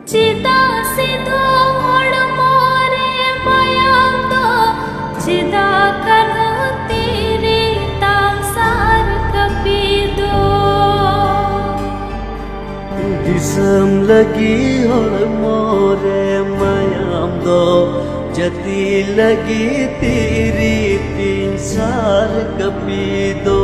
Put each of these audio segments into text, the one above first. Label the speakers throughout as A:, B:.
A: चिदा सिधो हड़मोरे मायाम दो चिदा कन्हु तेरे ताम सार कपी दो
B: दिसम लगी हड़मोरे मायाम दो जती लगी तेरी तीन सार कपी दो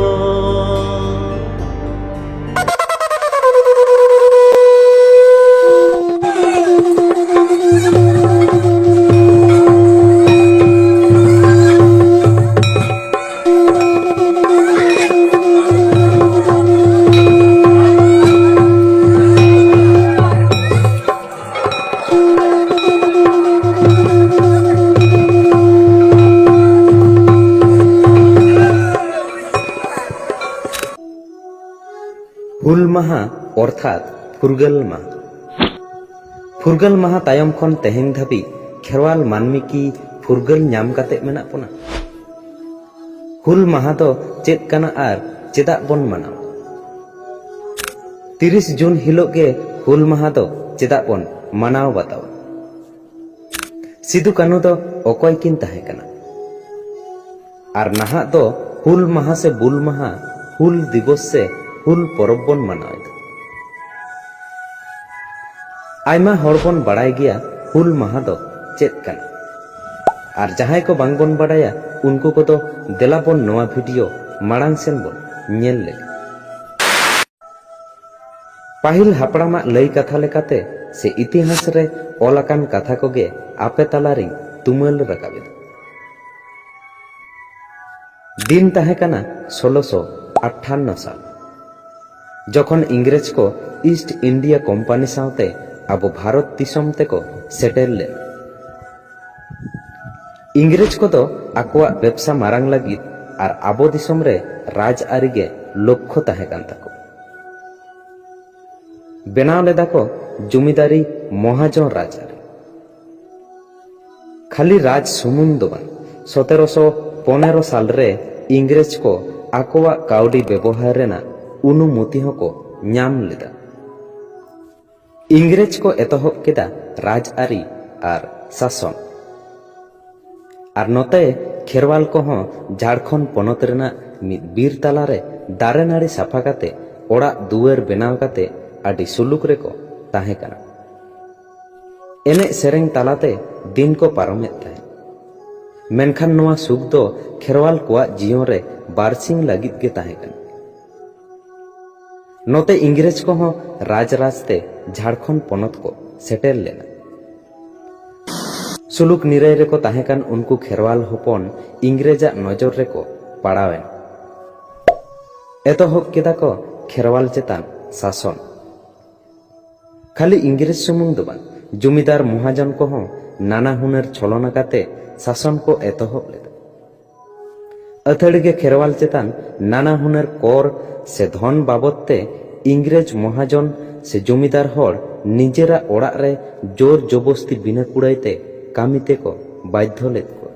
B: হুল মাহা অর্থাৎ ফুরগল মাহা। ফুরগল মাহা তায়ম খন তেহেং ধাবি খেরওয়াল মানমি কি ফুরগল ᱧᱟᱢ ᱠᱟᱛᱮ ᱢᱮᱱᱟᱜ ᱵᱚᱱᱟ? হুল মাহা ᱫᱚ ᱪᱮᱫ ᱠᱟᱱᱟ ᱟᱨ ᱪᱮᱫᱟᱜ ᱵᱚᱱ ᱢᱟᱱᱟᱣᱟ? 30 ᱡᱩᱱ ᱦᱤᱞᱳᱜ ᱜᱮ হুল মাহা ᱫᱚ ᱪᱮᱫᱟᱜ ᱵᱚᱱ ᱢᱟᱱᱟᱣ ᱵᱟᱛᱟᱣᱟ? ᱥᱤᱫᱩ ᱠᱟᱹᱱᱩ ᱫᱚ ᱚᱠᱚᱭ ᱠᱤᱱ ᱛᱟᱦᱮᱸ ᱠᱟᱱᱟ? ᱟᱨ ᱱᱟᱦᱟᱜ ᱫᱚ হুল মাহা ᱥᱮ বুল মাহা, হুল দিবস ᱥᱮ হুল পরব বন মানাᱣᱮᱫᱟ। আইমা হড় বন বাড়াই গিয়া হুল মাহা ᱫᱚ ᱪᱮᱫ ᱠᱟᱱᱟ, ᱟᱨ ᱡᱟᱦᱟᱸᱭ ᱠᱚ ᱵᱟᱝ ᱵᱚᱱ ᱵᱟᱲᱟᱭᱟ ᱩᱱᱠᱩ ᱠᱚᱫᱚ ᱫᱮᱞᱟ ᱵᱚᱱ ᱱᱚᱣᱟ ᱵᱷᱤᱰᱤᱭᱳ ᱢᱟᱲᱟᱝ ᱥᱮᱱ ᱵᱚᱱ ᱧᱮᱞ ᱞᱮᱜᱮ। ᱯᱟᱹᱦᱤᱞ ᱦᱟᱯᱲᱟᱢᱟᱜ ᱞᱟᱹᱭ ᱠᱟᱛᱷᱟ লেকাতে ᱥᱮ ইতিহাস রে ᱚᱞ ᱟᱠᱟᱱ ᱠᱟᱛᱷᱟ ᱠᱚᱜᱮ ᱟᱯᱮ ᱛᱟᱞᱟᱨᱤᱧ ᱛᱩᱢᱟᱹᱞ ᱨᱟᱠᱟᱵᱮᱫᱟ। দিন তাহে কানা 1658 সাল, যখন ইংরেজ কো ইস্ট ইন্ডিয়া কোম্পানি সাথে আবো ভারত দিশম তেকো সেটেল লেন। ইংরেজ কো তো আকোয়া ব্যবসা মারাং লাগিত আর আবো দিশম রে রাজ আরিগে লক্ষ্য তাহে কান তাকো। বেনাও লেদা কো জমিদারি মহাজন রাজ আরি। খালি রাজ সুমুং দো বাং, 1715 সাল রে ইংরেজ কো আকোয়া কাউডি ব্যবহার রেনা অনুমতি হকো ᱧᱟᱢ লেদা। ইংরেজ কো এতহব কেদা রাজ আরি আর শাসন। আর নতে খেরওয়াল কহো ঝাড়খণ্ড পনত রেনা মিদ বীর তালারে দারে নাড়ি সাফা কাতে ওড়াগ দুয়ার বেনাও কাতে আডি সুলুক রেকো তাহে কানা। এনে সেরেং তালাতে দিন কো পারমেদ তাহে। মেনখান নোয়া সুখ দো খেরওয়াল কোয়া জিয়ন রে বারসিং লাগিত গে তাহে কানা। নতে ইংরেজ কহো রাজ রাজতে ঝাড়খণ্ড পনত কো সেটেল লেনা। সুলুক নিরাই রেকো তাহে কান উনকু খেরওয়াল হপন ইংরেজাগ নজর রেকো পাড়াওয়েন। এতহব কেদা কো খেরওয়াল চেতান শাসন। খালি ইংরেজ সুমুং দো বাং, জমিদার মহাজন কহো নানা হুনার ছলনা কাতে শাসন কো এতহব লেদা। अथड़गे खेरवाल चेतान नाना हुनर कर से धन बाबदते इंग्रेज महाजन से जमीदार हर निजेरा ओड़ाग रे जोर जबस्ती बिना कुड़ाइते कामिते को बाध्य लेद को।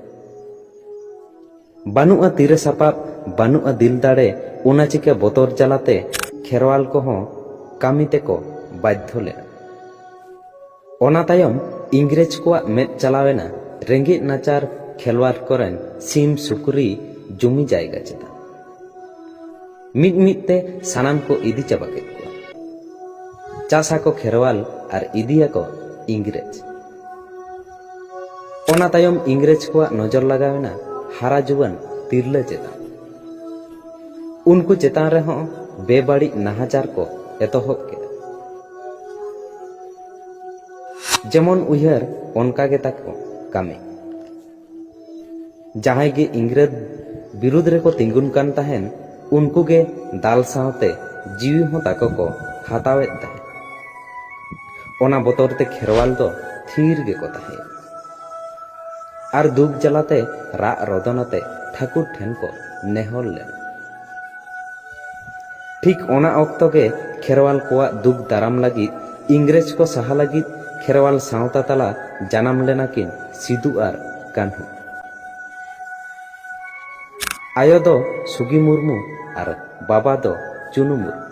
B: बानुआ तीरे सापाब बानुआ दिल दाड़े उना चिके बतर जालाते खेरवाल को हों कामिते को बाध्य लेना। ओना तायम इंग्रेज को मेद चलावेना रेंगेज नाचार खेलवाड़ करें सिम सुकुरी जमी जायगा चेता मिट मिटते सानाम को इदी चाबा केद को। चासा को खेरवाल और इदिया को इंग्रेज। ओना तायम इंग्रेज को नजर लगावेना हारा जुवान तिरला चेता। उनको चेतान रे हों बेबाड़ी नाहाचार को एतहब केदा। जेमन उयहर ओनका गे ताको कामे। जहां गे इंग्रेज विरुद्ध रे को तिंगुन कान ताहेन उनको गे दाल सावते जीवी हो ताको को हातावेद ताहे। ओना बतौरते खेरवाल दो थीर गे को ताहे और दुख जलाते राग रोदनाते ठाकुर ठेन को नेहर लेन। ठीक ओना ऑक्तो गे खेरवाल कोआ दुख दाराम लगी इंग्रेज को सहा लगी खेरवाल सावता तला जानाम लेना किन सिदु और कान्हू। आयो दो सुगी मुर्मू और बाबा दो चुनु मुर्मू।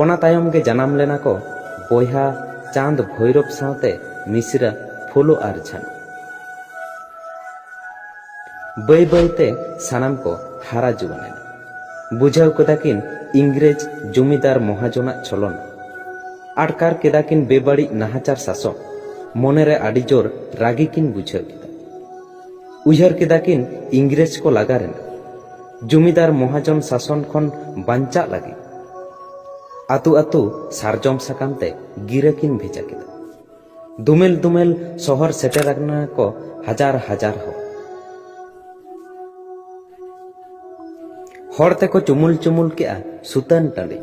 B: ओना तायम गे जनाम लेना को बोहा चांद भैरव सावते मिश्रा फुलो आर झानो बै बैते सानाम को हारा जुवानेना बुझाव केदाकिन इंग्रेज जमीदार महाजना छलन आटकार केदाकिन बेबाड़ी नाहाचार शासन मनेरे आड़ी जोर रागी किन बुझाव केदा उयहार केदाकिन इंग्रेज को लागारेना जमीदार महाजन शासन खन बांचा लगी आतु आतु सारजम साकामते गिरा किन भेजा केदा दुमेल दुमेल शहर सेटेरागना को हजार हजार हर तेको चुमुल चुमुल के सुतन टाँडी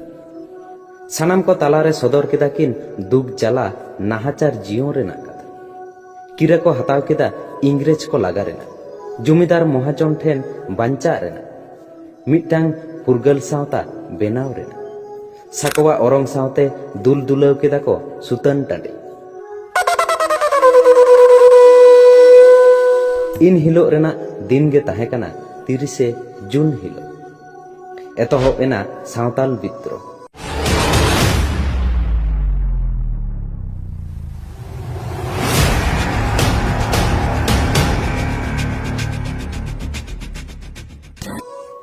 B: सानाम को तालारे सदर केदा किन दुख जाला नाहाचार जीवन रेना कथा किरा को हताव केदा इंग्रेज को लागा रेना जमीदार महाजन ठेन बांचा रेना मिटांग फुरगल सावता बेनाव रेना साकवा औरंग सावते दुल दुलाव केदा को सुतन टाँडी इन हिलो रेना दिन गे ताहे कना 30 जून हिलो एतहब एना सावताल विद्रोह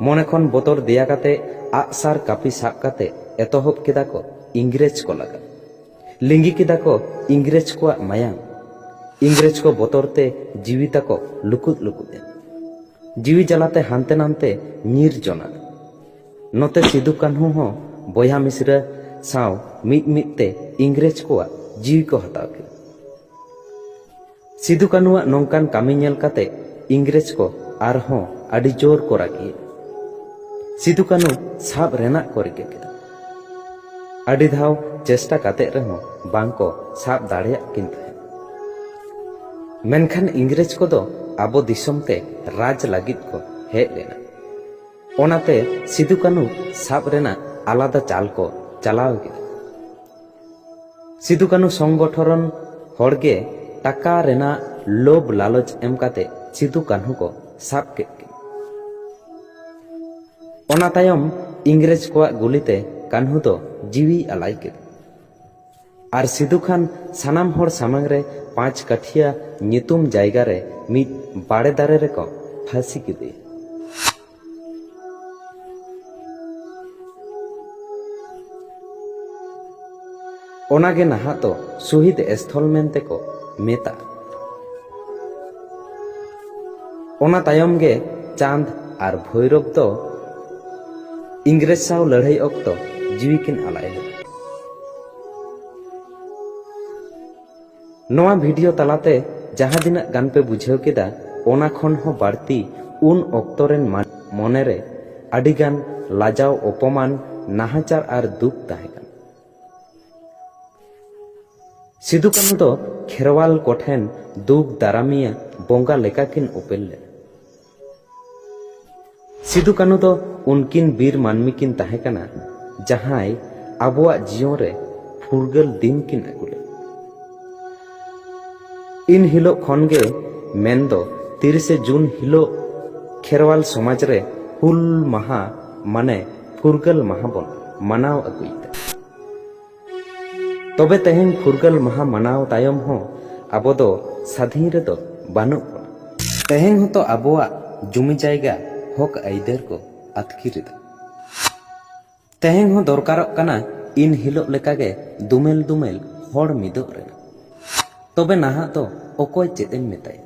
B: मने खन बोतर दिया काते आगसार कापी साब काते एतहब केदा को इंग्रेज को लगा लिंगी केदा को इंग्रेज को मायाम इंग्रेज को बोतरते जीविता को लुकुद लुकुदे जीवी जलाते हानते नानते नीर जना नोते सिदु कान्हू हो बोया मिश्रा साव मिट मिटते इंग्रेज को जीवी को हताव के सिदु कान्हू नौकान कामी नेल काते इंग्रेज को आरहों आड़ी जोर को रागी सिदु कान्हू साब रेना को रिके केदा आड़ी धाव चेष्टा काते रहो बांग को साब दाड़िया किन तहे मेनखान इंग्रेज को दो आबो दिसम ते राज लागित को हेज लेना ओनाते सिदु कान्हू साब रेना आलादा चाल को चलाव केदा सिदु कान्हू संगठन हड़गे टाका रेना लोभ लालच एम काते सिदु कान्हू को साब के ओना तायम इंग्रेज को गुलिते कान्हू दो जीवी आलाई के आर सिदु खान सानाम हर सामांग रे 5 काठिया नितुम जायगा रे मिद बाड़े दारे रे को फांसी किदे ओनागे नहा तो शहीद स्थल मेनते को मेता ओना तायम गे चांद आर भैरव तो इंग्रेज साव लड़ाई अक्तो जीवी किन आलाय नोआ वीडियो तलाते जहां दिना गान पे बुझाव केदा ओना खन हो बाड़ती उन अक्तोरेन मनेरे आडिगान लाजाव अपमान नाहाचार आर दुख ताहेकान सिदु कान्हू दो खेरवाल कोठेन दुख दारामिया बोंगा लेका किन उपेल ले सिदु कान्हू दो उनकिन बीर मानमी किन ताहेकाना जहां आबुआ जीवन रे फुरगल दिन किन अगुले इन हिलो खनगे मेन दो 30 जून हिलो खेरवाल समाज रे हुल महा माने फुरगल महा बन मनाव अगुईते तबे तेहेन फुरगल महा मनाव तायम हो आबो दो साधीन रे दो बानु तेहेन हो तो आबुआ जुमी जायगा हक आइदर को आतकिर तेहेन हो दरकारक कना इन हिलो लेकागे दुमेल दुमेल हर मिदो रे तबे नाहा तो अकोय चेतेन मेताय